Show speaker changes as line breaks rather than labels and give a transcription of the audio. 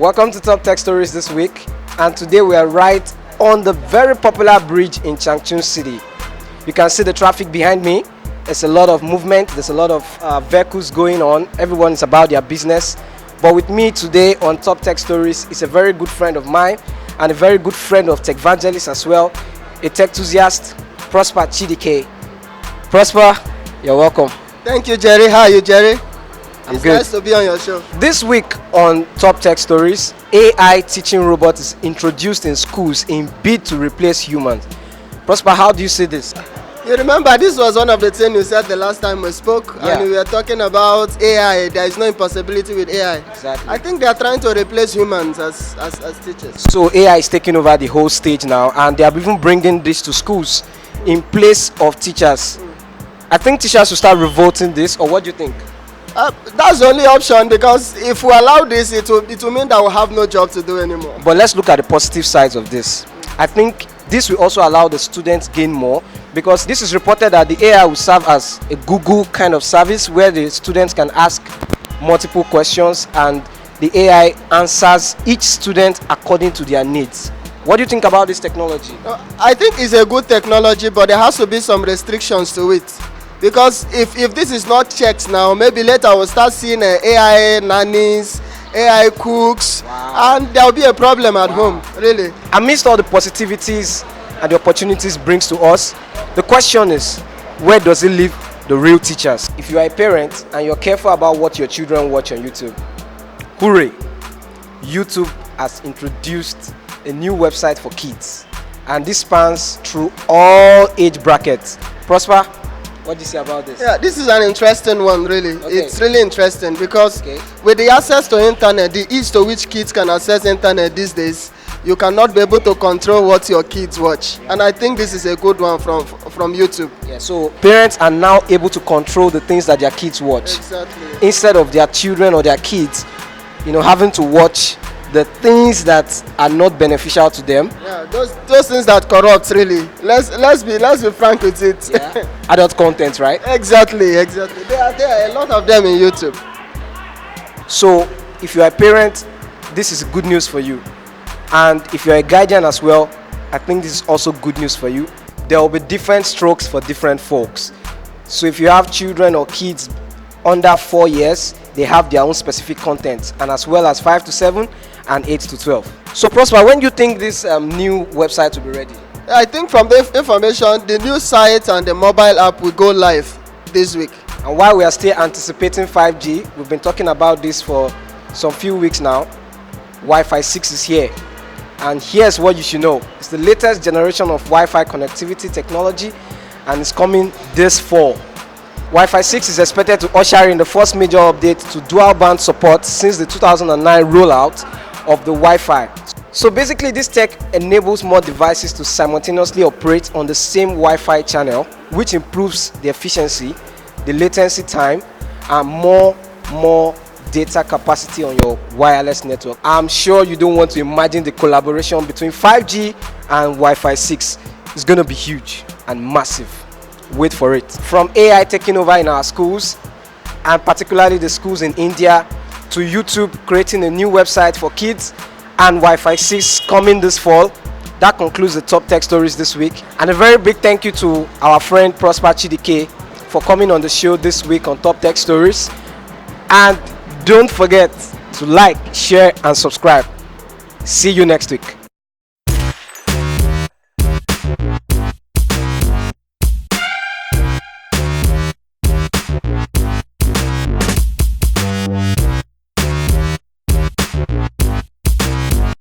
Welcome to Top Tech Stories this week, and today we are right on the very popular bridge in Changchun City. You can see the traffic behind me. There's a lot of movement, there's a lot of vehicles going on. Everyone is about their business. But with me today on Top Tech Stories is a very good friend of mine and a very good friend of Techvangelists as well, a tech enthusiast, Prosper Chidike. Prosper, you're welcome.
Thank you, Jerry. How are you, Jerry?
I'm
It's
good.
nice to be on your show.
This week on Top Tech Stories, AI teaching robot is introduced in schools in bid to replace humans. Prosper, how do you see this?
You remember this was one of the things you said the last time we spoke,
Yeah.
and we were talking about AI. There is no impossibility with AI.
Exactly.
I think they are trying to replace humans as teachers.
So AI is taking over the whole stage now, and they are even bringing this to schools in place of teachers. I think teachers should start revolting this, or what do you think?
That's the only option, because if we allow this, it will mean that we'll have no job to do anymore.
But let's look at the positive sides of this. I think this will also allow the students gain more, because this is reported that the AI will serve as a Google kind of service where the students can ask multiple questions and the AI answers each student according to their needs. What do you think about this technology?
I think it's a good technology, but there has to be some restrictions to it. Because if this is not checked now, maybe later we'll start seeing AI nannies, AI cooks, and there will be a problem at home, really.
Amidst all the positivities and the opportunities brings to us, the question is, where does it leave the real teachers? If you are a parent and you're careful about what your children watch on YouTube, hooray! YouTube has introduced a new website for kids, and this spans through all age brackets. Prosper, what do you say about this?
Yeah, this is an interesting one, really.
Okay.
It's really interesting because
Okay.
with the access to internet, the ease to which kids can access internet these days, you cannot be able to control what your kids watch. And I think this is a good one from YouTube.
Yeah, so parents are now able to control the things that their kids watch,
Exactly.
instead of their children or their kids, having to watch the things that are not beneficial to them.
Yeah, those things that corrupt, really. Let's be frank with it.
Yeah. Adult content, right?
Exactly. There are a lot of them in YouTube.
So if you are a parent, this is good news for you. And if you're a guardian as well, I think this is also good news for you. There will be different strokes for different folks. So if you have children or kids under 4 years, they have their own specific content, and as well as 5 to 7 and 8 to 12. So Prosper, when do you think this new website will be ready?
I think from the information, the new site and the mobile app will go live this week.
And while we are still anticipating 5G, we've been talking about this for some few weeks now. Wi-Fi 6 is here. And here's what you should know. It's the latest generation of Wi-Fi connectivity technology, and it's coming this fall. Wi-Fi 6 is expected to usher in the first major update to dual band support since the 2009 rollout of the Wi-Fi. So basically, this tech enables more devices to simultaneously operate on the same Wi-Fi channel, which improves the efficiency, the latency time, and more data capacity on your wireless network. I'm sure you don't want to imagine the collaboration between 5G and Wi-Fi 6. It's going to be huge and massive. Wait for it. From AI taking over in our schools, and particularly the schools in India, to YouTube creating a new website for kids, and Wi-Fi 6 coming this fall. That concludes the Top Tech Stories this week. And a very big thank you to our friend Prosper Chidike for coming on the show this week on Top Tech Stories. And don't forget to like, share, and subscribe. See you next week.